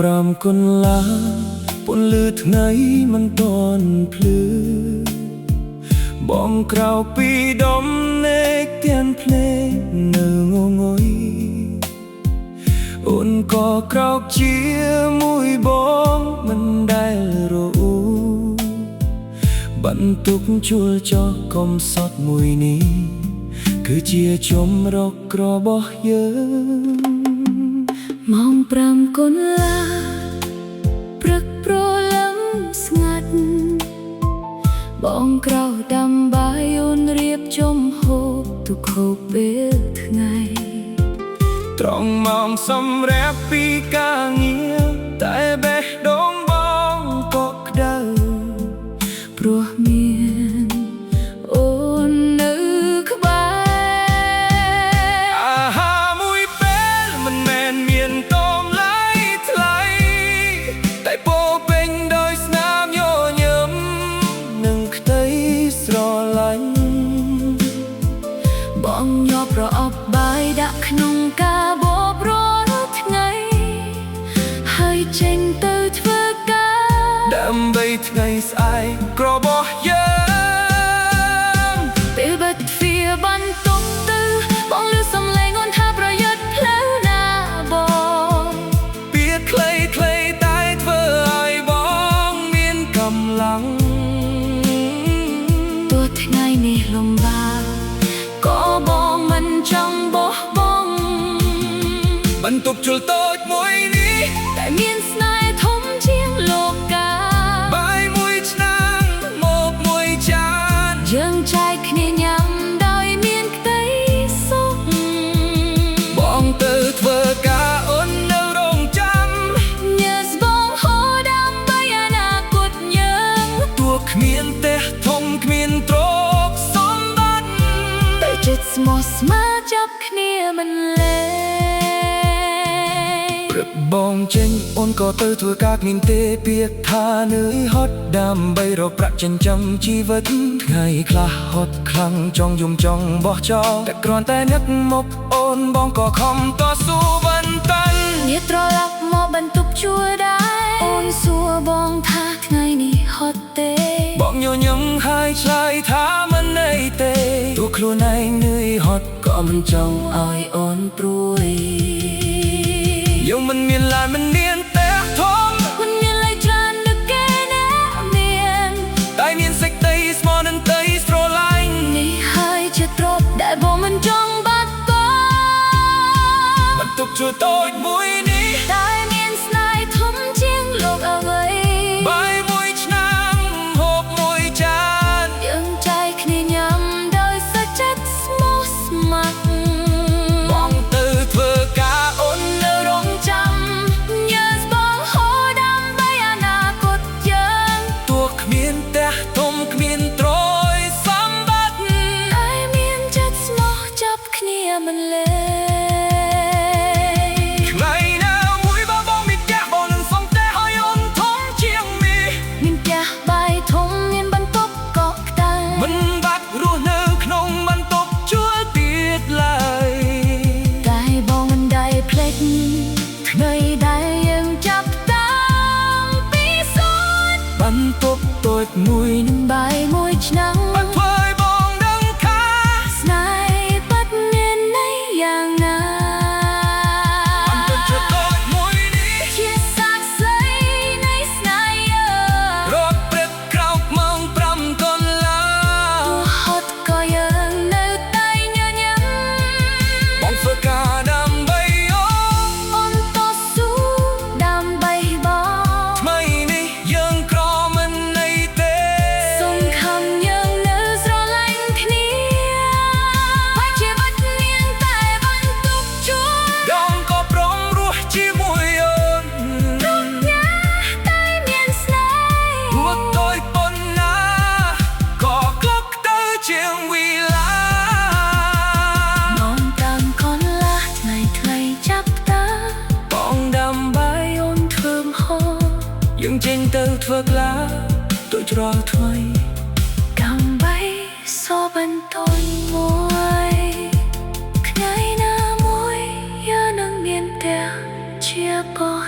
5 កន្លះពន្លឺថ្ងៃមិនតន់ភ្លឺបងក្រៅពីដំណេកទៀនភ្លេងនៅងងុយអូនក៏ក្រោកជាមួយបងមិនដែលរអ៊ូបន្ទុកជួលចោះកំសត់មួយនេះគឺជាជំរករបស់យើងម៉ោង5 កន្លះព្រឹកព្រលឹមស្ងាត់បងក្រោកដាំបាយអូនរៀបចំហូបទុកហូបពេលថ្ងៃត្រង់ម៉ោងសម្រាប់ពីការងារតែបេះដូងបងក៏ក្តៅព្រោះមានអូននៅក្បែរអាហារមួយពេលមិនមែនមានតម្លៃថ្លៃតែពោពេញដោយស្នាមញញឹមនិងក្តីស្រឡាញ់បងញាប់ប្រអប់បាយដាក់ក្នុងកាបូបរាល់ថ្ងៃហើយចេញទៅធ្វើការដើម្បីថ្ងៃស្អែករបស់យើងពេលបិទទ្វារបន្ទប់ទៅបងឮសំឡេងអូនថាប្រយុទ្ធផ្លូវណាបងពាក្យខ្លីៗតែធ្វើឲ្យបងមានកម្លាំងទោះថ្ងៃនេះលំបាកក៏បងមិនចង់បោះបង់បន្ទប់ជួលតូចមួយនេះតែមានស្នេហ៍ធំជាងលោកកាបាយមួយឆ្នាំងមកមួយចានយើងចែកគ្នាញ៉ាំដោយមានក្តីសុខបងទៅធ្វើការអូននៅរងចាំញើសបងហូរដើម្បីអនាគតយើងទោះគ្មានផ្ទះធំគ្មានទ្រព្យសម្បត្តិតែចិត្តស្មោះស្ម័គ្រចាប់គ្នាមិនលែព្រឹកបងចេញអូនក៏ទៅធ្វើការគ្មានទេពាក្យថានឿយហត់ដើម្បីរកប្រាក់ចិញ្ចឹមជីវិតថ្ងៃខ្លះហត់ខ្លាំងចង់យំចង់បោះចោលតែគ្រាន់តែនឹកមកអូនបងក៏ខំតស៊ូបន្តនេះត្រឡប់មកបន្ទប់ជួលដែរអូនសួរបងថាថ្ងៃនេះហត់ទេបងញញឹមហើយឆ្លើយថាមិនន័យទេទោះខ្លួនឯងនឿយហត់ក៏មិនចង់ឲ្យអូនព្រួយយើងមិនមានឡានមិនមានផ្ទះធំមិនមានលុយច្រើនដូចគេណាមានតែមានសេចក្តីស្មោះនិងក្តីស្រឡាញ់នេះហើយជាទ្រព្យដែលបងមិនចង់បាត់បង់បន្ទប់ជួលតូចមួយនេះតែមានស្នេហ៍ធំជាងលោកអ្វីបាយមួយឆ្នាំងហូបមួយចានយើងចែកគ្នាញ៉ាំដោយសុខចិត្តស្មោះស្ម័គ្របងទៅធ្វើការអូននៅរងចាំញើសបងហូរដើម្បីអនាគតយើងទោះគ្មានផ្ទះធំគ្មានទ្រព្យសម្បត្តិតែមានចិត្តស្មោះចាប់គ្នាមិនលែថ្ងៃណាមួយបើបងមានផ្ទះបងនឹងសង់ផ្ទះឲ្យអូនធំជាងនេះមានផ្ទះបាយធំមានបន្ទប់កក់ក្តៅមិនបាច់រស់នៅក្នុងបន្ទប់ជួលទៀតឡើយតែបងមិនដែលភ្លេចថ្ងៃដែលយើងចាប់តាមពីសូត្របន្ទប់តូចមួយនឹងបាយមួយឆ្នាំងបាត់ធ្វើឲ្យបងដឹងថាស្នេហ៍បាត់មានន័យយ៉ាងណាបន្ទប់ជួលតូចមួយនេះជាសាក្សីនៃស្នេហ៍យើងរកព្រឹកក្រោកម៉ោង5 កន្លះទោះហត់ក៏យើងនៅតែញញឹមបងធ្វើការដើម្បីអូនតស៊ូដើម្បីបងថ្មីនេះយើងក្រមិនន័យទេសង្ឃឹមយើងនៅស្រឡាញ់គ្នាហើយជីវិតមានតែបន្ទប់ជួលបងក៏ព្រមរស់ជាមួយអូនទុកញ៉ាតែមានស្នេហ៍ហួតតូចប៉ុណ្ណាក៏ក្លុកទៅជាងវិឡាម៉ោង5 កន្លះថ្ងៃចាប់តាបងដើម្បីអូនធ្វើម្ហូបយើងចេញទៅធ្វើក្លាដូចរាល់ថ្ងៃដើម្បីសួរបន្ទន់មួយថ្ងៃណាមួយយើងនឹងមានផ្ទះជាបង